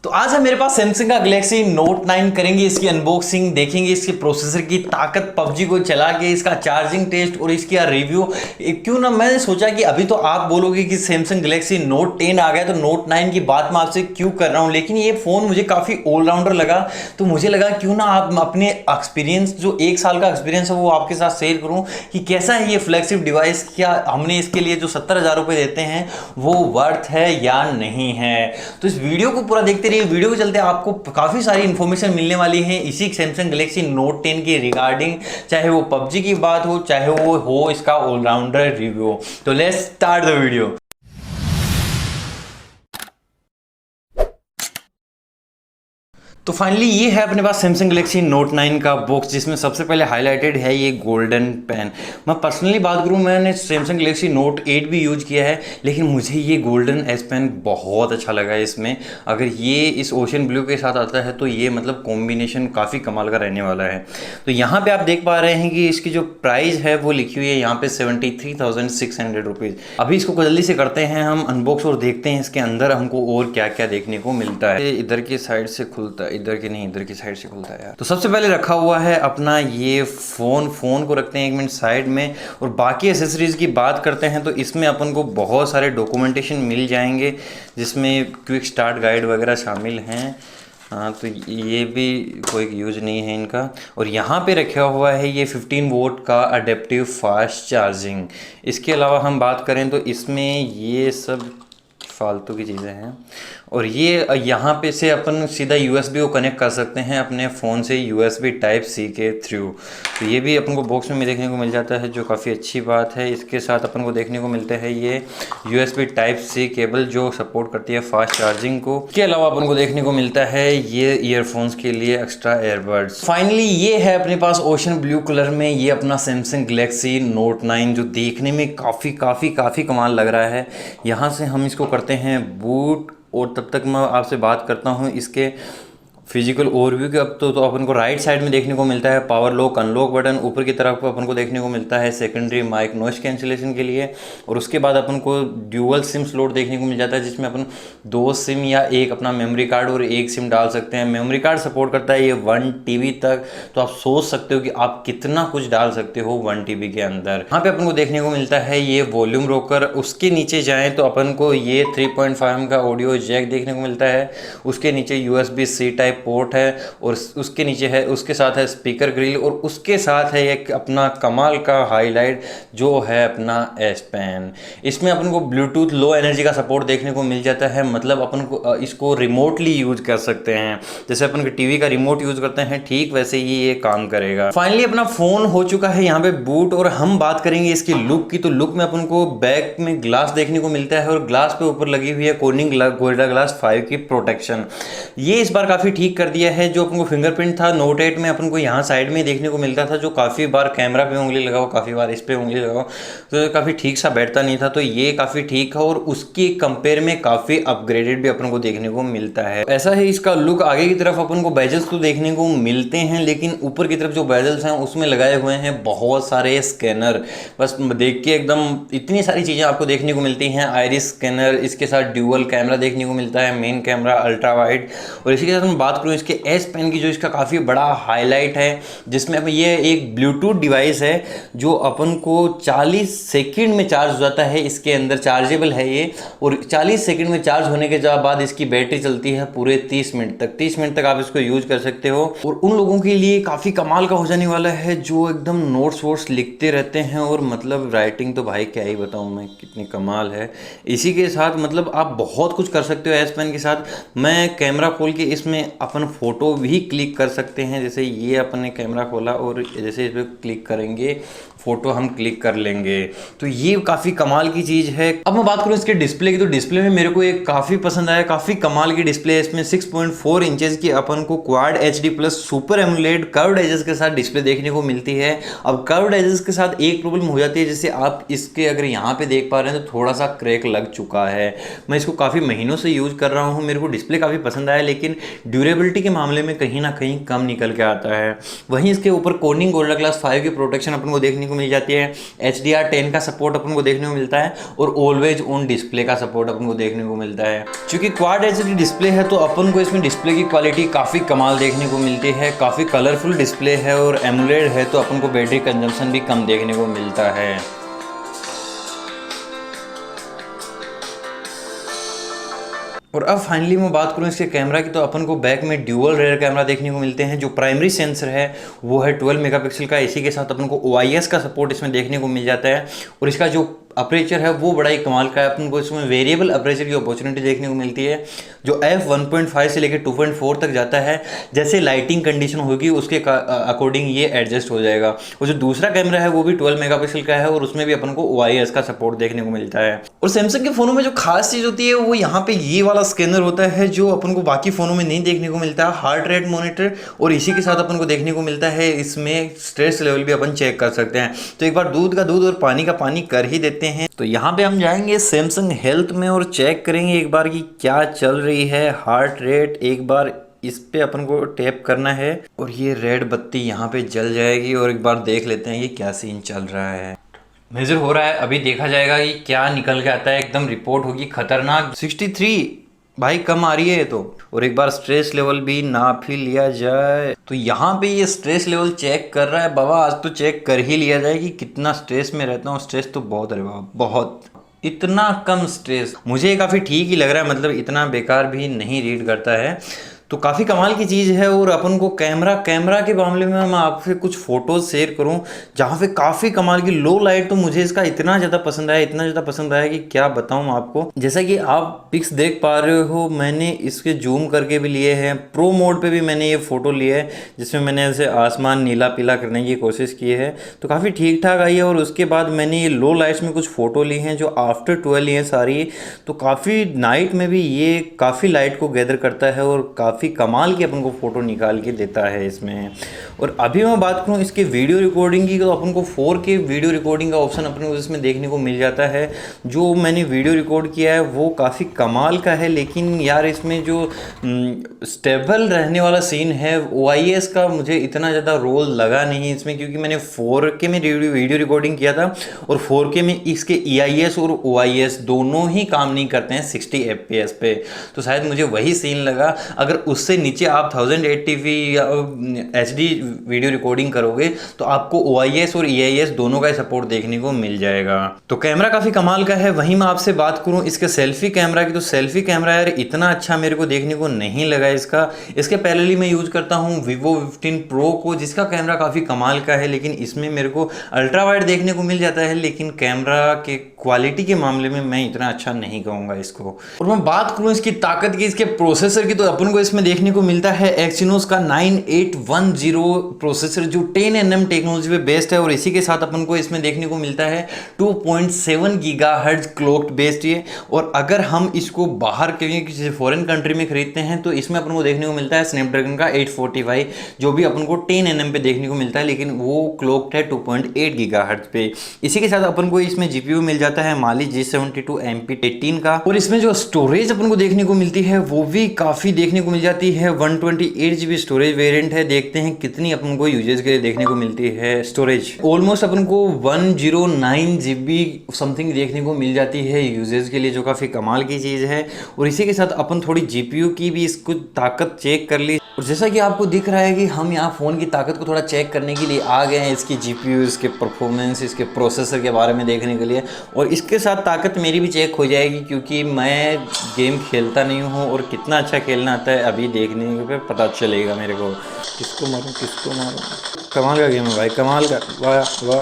तो आज है मेरे पास सैमसंग का गैलेक्सी नोट 9 करेंगे, इसकी अनबॉक्सिंग देखेंगे, इसके प्रोसेसर की ताकत, पबजी को चला के इसका चार्जिंग टेस्ट और इसका रिव्यू। क्यों ना मैंने सोचा कि अभी तो आप बोलोगे कि सैमसंग गैलेक्सी नोट 10 आ गया तो नोट 9 की बात मैं आपसे क्यों कर रहा हूं, लेकिन ये फ़ोन मुझे काफ़ी ऑलराउंडर लगा। तो मुझे लगा क्यों ना आप अपने एक्सपीरियंस, जो 1 साल का एक्सपीरियंस है वो आपके साथ शेयर करूँ कि कैसा है ये फ्लैगशिप डिवाइस, क्या हमने इसके लिए जो 70,000 रुपये देते हैं वो वर्थ है या नहीं है। तो इस वीडियो को पूरा देखते रहिए। वीडियो के चलते आपको काफ़ी सारी इंफॉर्मेशन मिलने वाली है इसी सैमसंग गैलेक्सी नोट 10 की रिगार्डिंग, चाहे वो पबजी की बात हो, चाहे वो हो इसका ऑलराउंडर रिव्यू। तो लेट्स स्टार्ट द वीडियो। तो फाइनली ये है अपने पास सैमसंग गैलेक्सी नोट 9 का बॉक्स, जिसमें सबसे पहले हाईलाइटेड है ये गोल्डन पेन। मैं पर्सनली बात करूँ, मैंने सैमसंग गैलेक्सी नोट 8 भी यूज किया है, लेकिन मुझे ये गोल्डन एस पेन बहुत अच्छा लगा है इसमें। अगर ये इस ओशन ब्लू के साथ आता है तो ये मतलब कॉम्बिनेशन काफ़ी कमाल का रहने वाला है। तो यहाँ पर आप देख पा रहे हैं कि इसकी जो प्राइस है वो लिखी हुई है यहाँ पे 73,600 रुपीज़। अभी इसको जल्दी से करते हैं हम अनबॉक्स और देखते हैं इसके अंदर हमको और क्या क्या देखने को मिलता है। इधर की साइड से खुलता है, इधर की नहीं, इधर की साइड से खुलता है यार। तो सबसे पहले रखा हुआ है अपना ये फोन को रखते हैं 1 मिनट साइड में, और बाकी एसेसरीज की बात करते हैं तो इसमें अपन को बहुत सारे डॉक्यूमेंटेशन मिल जाएंगे, जिसमें क्विक स्टार्ट गाइड वगैरह शामिल हैं। हाँ, तो ये भी कोई यूज नहीं है इनका। और यहाँ पे रखा हुआ है ये 15 वोल्ट का अडेप्टिव फास्ट चार्जिंग। इसके अलावा हम बात करें तो इसमें ये सब फालतू की चीज़ें हैं, और ये यहाँ पे से अपन सीधा USB को कनेक्ट कर सकते हैं अपने फ़ोन से USB Type-C के थ्रू। तो ये भी अपन को बॉक्स में देखने को मिल जाता है, जो काफ़ी अच्छी बात है। इसके साथ अपन को देखने को मिलता है ये USB Type-C केबल, जो सपोर्ट करती है फास्ट चार्जिंग को। इसके अलावा अपन को देखने को मिलता है ये ईयरफोन्स के लिए एक्स्ट्रा एयरबड्स। फाइनली ये है अपने पास ओशन ब्लू कलर में ये अपना सैमसंग गैलेक्सी नोट 9, जो देखने में काफ़ी कमाल लग रहा है। यहाँ से हम इसको करते हैं बूट, और तब तक मैं आपसे बात करता हूँ इसके फिजिकल ओवरव्यू के। अब तो अपन को राइट साइड में देखने को मिलता है पावर लॉक अनलॉक बटन, ऊपर की तरफ अपन को देखने को मिलता है सेकेंडरी माइक नॉइस कैंसिलेशन के लिए, और उसके बाद अपन को ड्यूअल सिम स्लॉट देखने को मिल जाता है, जिसमें अपन 2 सिम या एक अपना मेमोरी कार्ड और 1 सिम डाल सकते हैं। मेमोरी कार्ड सपोर्ट करता है ये 1 TB तक, तो आप सोच सकते हो कि आप कितना कुछ डाल सकते हो 1 TB के अंदर। यहाँ पे अपन को देखने को मिलता है ये वॉल्यूम रोकर। उसके नीचे जाएँ तो अपन को ये 3.5 का ऑडियो जैक देखने को मिलता है। उसके नीचे USB-C टाइप पोर्ट है, और उसके नीचे है, उसके साथ है स्पीकर ग्रिल, और उसके साथ है एक अपना कमाल का हाईलाइट जो है अपना एस पेन। इसमें अपन को ब्लूटूथ लो एनर्जी का सपोर्ट देखने को मिल जाता है, मतलब अपन को इसको रिमोटली यूज कर सकते हैं, जैसे अपन टीवी का रिमोट यूज करते हैं ठीक वैसे ही ये काम करेगा। फाइनली अपना फोन हो चुका है यहाँ पे बूट, और हम बात करेंगे इसकी लुक की। तो लुक में अपन को बैक में ग्लास देखने को मिलता है, और ग्लास पे ऊपर लगी हुई है कॉर्निंग गोरिल्ला ग्लास 5 की प्रोटेक्शन। ये इस बार काफी ठीक कर दिया है। जो अपन को फिंगरप्रिंट था नोट 8 में अपन को यहाँ साइड में देखने को मिलता था, जो काफ़ी बार कैमरा पे उंगली लगाओ, काफ़ी बार इस पे उंगली लगाओ, तो काफ़ी ठीक सा बैठता नहीं था। तो ये काफ़ी ठीक है, और उसकी कंपेयर में काफ़ी अपग्रेडेड भी अपन को देखने को मिलता है। ऐसा है इसका लुक। आगे की तरफ अपन को बेजल्स तो देखने को मिलते हैं, लेकिन ऊपर की तरफ जो बेजल्स हैं उसमें लगाए हुए हैं बहुत सारे स्कैनर। बस देख के एकदम इतनी सारी चीज़ें आपको देखने को मिलती हैं। आइरिस स्कैनर, इसके साथ ड्यूअल कैमरा देखने को मिलता है, मेन कैमरा, अल्ट्रा वाइड। और इसी के साथ हम बात करूँ इसके एस पेन की, जो इसका काफ़ी बड़ा हाईलाइट है, जिसमें अब ये एक ब्लूटूथ डिवाइस है जो अपन को 40 सेकंड में चार्ज हो जाता है। इसके अंदर चार्जेबल है ये, और 40 सेकंड में चार्ज होने के बाद इसकी बैटरी चलती है पूरे 30 मिनट तक। 30 मिनट तक आप इसको यूज कर सकते हो, और उन लोगों के लिए काफ़ी कमाल का हो जाने वाला है जो एकदम नोट्स वोट्स लिखते रहते हैं, और मतलब राइटिंग तो भाई क्या ही बताऊँ मैं, कितनी कमाल है। इसी के साथ मतलब आप बहुत कुछ कर सकते हो एस पेन के साथ। मैं कैमरा खोल के इसमें अपन फोटो भी क्लिक कर सकते हैं, जैसे ये अपन ने कैमरा खोला और जैसे इस पर क्लिक करेंगे फोटो हम क्लिक कर लेंगे। तो ये काफ़ी कमाल की चीज़ है। अब मैं बात करूँ इसके डिस्प्ले की, तो डिस्प्ले में मेरे को एक काफ़ी पसंद आया, काफ़ी कमाल की डिस्प्ले है। इसमें 6.4 इंचेस की अपन को quad HD plus super AMOLED curved edges के साथ डिस्प्ले देखने को मिलती है। अब कर्व्ड एजेस के साथ एक प्रॉब्लम हो जाती है, जैसे आप इसके अगर यहाँ पे देख पा रहे हैं तो थोड़ा सा क्रैक लग चुका है। मैं इसको काफ़ी महीनों से यूज़ कर रहा हूँ, मेरे को डिस्प्ले काफ़ी पसंद आया, लेकिन ड्यूरेबल ड्यूरेबिलिटी के मामले में कहीं ना कहीं कम निकल के आता है। वहीं इसके ऊपर कोर्निंग गोरिल्ला ग्लास 5 की प्रोटेक्शन अपन को देखने को मिल जाती है, HDR10 का सपोर्ट अपन को देखने को मिलता है और ऑलवेज ऑन डिस्प्ले का सपोर्ट अपन को देखने को मिलता है। चूंकि क्वाड एचडी डिस्प्ले है तो अपन को इसमें डिस्प्ले की क्वालिटी काफ़ी कमाल देखने को मिलती है, काफ़ी कलरफुल डिस्प्ले है और एमुलेट है तो अपन को बैटरी कंजम्पशन भी कम देखने को मिलता है। और अब फाइनली मैं बात करूँ इसके कैमरा की, तो अपन को बैक में ड्यूअल रेयर कैमरा देखने को मिलते हैं। जो प्राइमरी सेंसर है वो है 12 मेगापिक्सल का, इसी के साथ अपन को OIS का सपोर्ट इसमें देखने को मिल जाता है। और इसका जो अपर्चर है वो बड़ा ही कमाल का है, अपन को इसमें वेरिएबल अपर्चर की अपॉर्चुनिटी देखने को मिलती है जो f1.5 से लेकर 2.4 तक जाता है। जैसे लाइटिंग कंडीशन होगी उसके अकॉर्डिंग ये एडजस्ट हो जाएगा। और जो दूसरा कैमरा है वो भी 12 मेगापिक्सल का है और उसमें भी अपन को OIS का सपोर्ट देखने को मिलता है। और सैमसंग के फ़ोनों में जो खास चीज़ होती है वो यहाँ पे ये वाला स्कैनर होता है जो अपन को बाकी फ़ोनों में नहीं देखने को मिलता, हार्ट रेट मॉनिटर। और इसी के साथ अपन को देखने को मिलता है इसमें स्ट्रेस लेवल भी अपन चेक कर सकते हैं। तो एक बार दूध का दूध और पानी का पानी कर ही देते हैं। तो यहाँ पे हम जाएंगे सैमसंग हेल्थ में और चेक करेंगे एक बार कि क्या चल रही है हार्ट रेट। एक बार इस पे अपन को टैप करना है और ये रेड बत्ती यहाँ पे जल जाएगी और एक बार देख लेते हैं कि क्या सीन चल रहा है। मेजर हो रहा है, अभी देखा जाएगा कि क्या निकल के आता है। एकदम रिपोर्ट होगी खतरनाक 63 भाई, कम आ रही है ये तो। और एक बार स्ट्रेस लेवल भी नाप ही लिया जाए। तो यहाँ पे ये स्ट्रेस लेवल चेक कर रहा है बाबा, आज तो चेक कर ही लिया जाए कि कितना स्ट्रेस में रहता हूँ। स्ट्रेस तो बहुत है बाबा, बहुत, इतना कम स्ट्रेस मुझे काफ़ी ठीक ही लग रहा है, मतलब इतना बेकार भी नहीं रीड करता है। तो काफ़ी कमाल की चीज़ है। और अपन को कैमरा के मामले में मैं आपसे कुछ फ़ोटोज़ शेयर करूं जहां पे काफ़ी कमाल की लो लाइट, तो मुझे इसका इतना ज़्यादा पसंद आया कि क्या बताऊं आपको। जैसा कि आप पिक्स देख पा रहे हो, मैंने इसके जूम करके भी लिए हैं, प्रो मोड पे भी मैंने ये फ़ोटो लिए है जिसमें मैंने ऐसे आसमान नीला पीला करने की कोशिश की है, तो काफ़ी ठीक ठाक आई है। और उसके बाद मैंने ये लो लाइट्स में कुछ फ़ोटो ली हैं जो आफ्टर 12 हैं सारी, तो काफ़ी नाइट में भी ये काफ़ी लाइट को गैदर करता है और काफ़ी कमाल की अपन को फ़ोटो निकाल के देता है इसमें। और अभी मैं बात करूँ इसके वीडियो रिकॉर्डिंग की, तो अपन को 4K वीडियो रिकॉर्डिंग का ऑप्शन अपन को इसमें देखने को मिल जाता है। जो मैंने वीडियो रिकॉर्ड किया है वो काफ़ी कमाल का है, लेकिन यार इसमें जो स्टेबल रहने वाला सीन है OIS का मुझे इतना ज़्यादा रोल लगा नहीं इसमें, क्योंकि मैंने 4K में वीडियो रिकॉर्डिंग किया था और 4K में इसके EIS और OIS दोनों ही काम नहीं करते हैं 60 FPS पे। तो शायद मुझे वही सीन लगा। अगर उससे नीचे आप 1080p या HD वीडियो रिकॉर्डिंग करोगे तो आपको OIS और EIS दोनों का सपोर्ट देखने को मिल जाएगा। तो कैमरा काफ़ी कमाल का है। वहीं मैं आपसे बात करूं इसके सेल्फी कैमरा की, तो सेल्फी कैमरा यार इतना अच्छा मेरे को देखने को नहीं लगा इसके पैरेलली मैं यूज़ करता हूं Vivo 15 Pro को, जिसका कैमरा काफ़ी कमाल का है, लेकिन इसमें मेरे को अल्ट्रा वाइड देखने को मिल जाता है, लेकिन कैमरा के क्वालिटी के मामले में मैं इतना अच्छा नहीं कहूँगा इसको। और मैं बात करूँ इसकी ताकत की, इसके प्रोसेसर की, तो अपन को इसमें देखने को मिलता है एक्सिनोस का 9810 प्रोसेसर जो 10nm टेक्नोलॉजी पे बेस्ड है। और इसी के साथ अपन को इसमें देखने को मिलता है 2.7 गीगाहर्ट्ज क्लॉक्ड बेस्ड ये। और अगर हम इसको बाहर के किसी फॉरेन कंट्री में खरीदते हैं तो इसमें अपन को देखने को मिलता है स्नैपड्रैगन का 845 जो भी अपन को 10nm पे देखने को मिलता है, लेकिन वो क्लॉक्ड है 2.8 गीगाहर्ट्ज पे। इसी के साथ अपन को इसमें GPU मिल जाता है Mali G72 MP18 का। और इसमें जो स्टोरेज अपन को देखने को मिलती है वो भी काफ़ी देखने को मिल जाती है, 128GB स्टोरेज वेरिएंट है। देखते हैं कितनी अपन को यूजेज के लिए देखने को मिलती है स्टोरेज। ऑलमोस्ट अपन को 109GB समथिंग देखने को मिल जाती है यूजेज के लिए, जो काफ़ी कमाल की चीज़ है। और इसी के साथ अपन थोड़ी GPU की भी इसको ताकत चेक कर ली। और जैसा कि आपको दिख रहा है कि हम यहाँ फ़ोन की ताकत को थोड़ा चेक करने के लिए आ गए हैं, इसकी GPU, इसके परफॉर्मेंस, इसके प्रोसेसर के बारे में देखने के लिए। और इसके साथ ताकत मेरी भी चेक हो जाएगी, क्योंकि मैं गेम खेलता नहीं हूँ और कितना अच्छा खेलना आता है अभी देखने पे पता चलेगा मेरे को। किसको मारूं। कमाल का गेम है भाई, कमाल का। वाह वाह,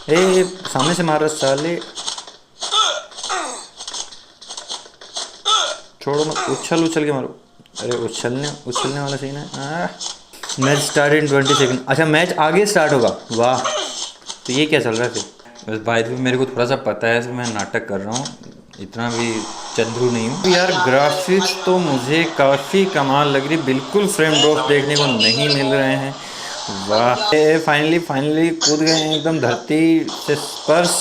ए सामने से मार रहा साले, छोड़ो मत, उछल के मारो। अरे उछलने वाला सीन है। Match start in 20 second. अच्छा मैच आगे स्टार्ट होगा, वाह। तो ये क्या चल रहा है फिर? बस भाई मेरे को थोड़ा सा पता है, मैं नाटक कर रहा हूँ, इतना भी चंद्रू नहीं हूँ यार। ग्राफिक्स तो मुझे काफ़ी कमाल लग रही, बिल्कुल फ्रेम ड्रॉप देखने को नहीं मिल रहे हैं। वाह, फाइनली कूद गए हैं एकदम धरती से स्पर्श।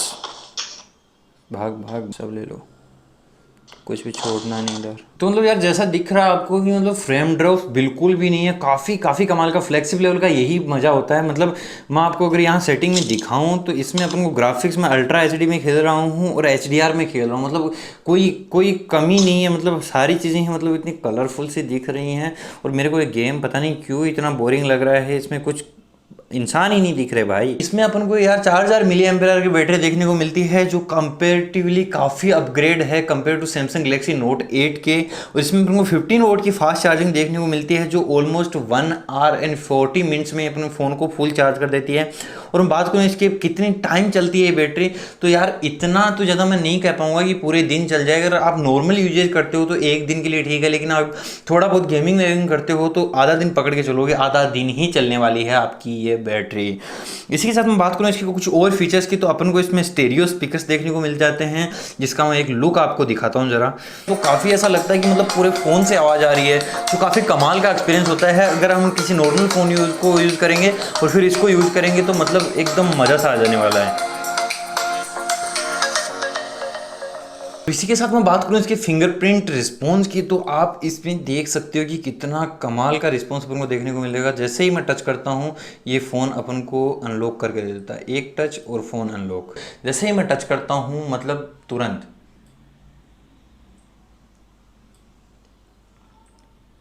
भाग सब ले लो, कुछ भी छोड़ना नहीं इधर। तो मतलब यार जैसा दिख रहा है आपको कि मतलब फ्रेम ड्रॉप बिल्कुल भी नहीं है, काफ़ी कमाल का फ्लेक्सिबल लेवल का यही मज़ा होता है। मतलब मैं आपको अगर यहाँ सेटिंग में दिखाऊं तो इसमें अपन को ग्राफिक्स में अल्ट्रा एचडी में खेल रहा हूँ और एचडीआर में खेल रहा हूँ, मतलब कोई कमी नहीं है, मतलब सारी चीज़ें हैं मतलब इतनी कलरफुल सी दिख रही हैं। और मेरे को ये गेम पता नहीं क्यों इतना बोरिंग लग रहा है, इसमें कुछ इंसान ही नहीं दिख रहे भाई। इसमें अपन को यार 4000 मिली एम्पेयर की बैटरी देखने को मिलती है, जो कंपेरेटिवली काफ़ी अपग्रेड है compare to Samsung Galaxy Note 8 के। और इसमें अपन को 15 वोल्ट की फास्ट चार्जिंग देखने को मिलती है, जो ऑलमोस्ट 1 आवर एंड 40 मिनट्स में अपने फ़ोन को फुल चार्ज कर देती है। और हम बात करें इसके कितनी टाइम चलती है बैटरी, तो यार इतना तो ज़्यादा मैं नहीं कह पाऊंगा कि पूरे दिन चल जाएगा। अगर आप नॉर्मल यूजेज करते हो तो एक दिन के लिए ठीक है, लेकिन आप थोड़ा बहुत गेमिंग वेमिंग करते हो तो आधा दिन पकड़ के चलोगे, आधा दिन ही चलने वाली है आपकी ये बैटरी। इसी के साथ मैं बात करूँ इसके कुछ और फीचर्स की, तो अपन को इसमें स्टेरियो स्पीकर्स देखने को मिल जाते हैं, जिसका मैं एक लुक आपको दिखाता हूँ जरा। तो काफ़ी ऐसा लगता है कि मतलब पूरे फ़ोन से आवाज़ आ रही है, तो काफ़ी कमाल का एक्सपीरियंस होता है। अगर हम किसी नॉर्मल फ़ोन को यूज़ करेंगे और फिर इसको यूज़ करेंगे तो मतलब एकदम मज़ा सा आ जाने वाला है। इसी के साथ मैं बात करूं इसके फिंगरप्रिंट रिस्पॉन्स की, तो आप इसमें देख सकते हो कि कितना कमाल का रिस्पॉन्स अपन को देखने को मिलेगा। जैसे ही मैं टच करता हूं ये फ़ोन अपन को अनलॉक करके दे देता है, एक टच और फ़ोन अनलॉक। जैसे ही मैं टच करता हूं मतलब तुरंत।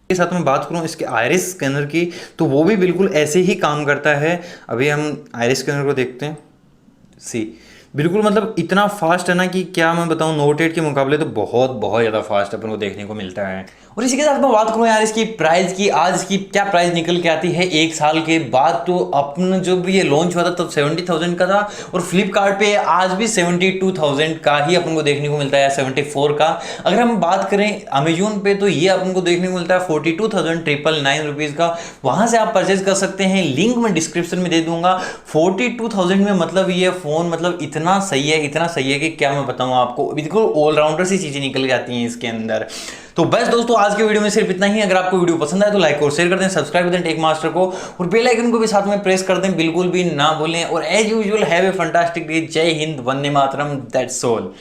के साथ मैं बात करूं इसके आइरिस स्कैनर की, तो वो भी बिल्कुल ऐसे ही काम करता है। अभी हम आइरिस स्कैनर को देखते हैं। सी बिल्कुल मतलब इतना फास्ट है ना कि क्या मैं बताऊं, नोट 8 के मुकाबले तो बहुत ज़्यादा फास्ट अपन को देखने को मिलता है। और इसी के साथ मैं बात करूं यार इसकी प्राइस की, आज इसकी क्या प्राइस निकल के आती है 1 साल के बाद। तो अपन जब ये लॉन्च हुआ था तब 70,000 का था, और फ्लिपकार्ट पे आज भी 72,000 का ही अपन को देखने को मिलता है, 74 का। अगर हम बात करें अमेजोन पे तो ये अपन को देखने को मिलता है 42,999 रुपीज़ का। वहाँ से आप परचेज कर सकते हैं, लिंक मैं डिस्क्रिप्शन में दे दूंगा। 42,000 में मतलब ये फ़ोन मतलब इतना सही है कि क्या मैं बताऊँ आपको, बिल्कुल ऑलराउंडर सी चीज़ें निकल जाती हैं इसके अंदर। तो बस दोस्तों आज के वीडियो में सिर्फ इतना ही। अगर आपको वीडियो पसंद आए तो लाइक और शेयर कर दें, सब्सक्राइब कर दें टेक मास्टर को, और बेल आइकन को भी साथ में प्रेस कर दें, बिल्कुल भी ना भूलें। और as usual have a fantastic day. जय हिंद, वंदे मातरम, दैट्स ऑल।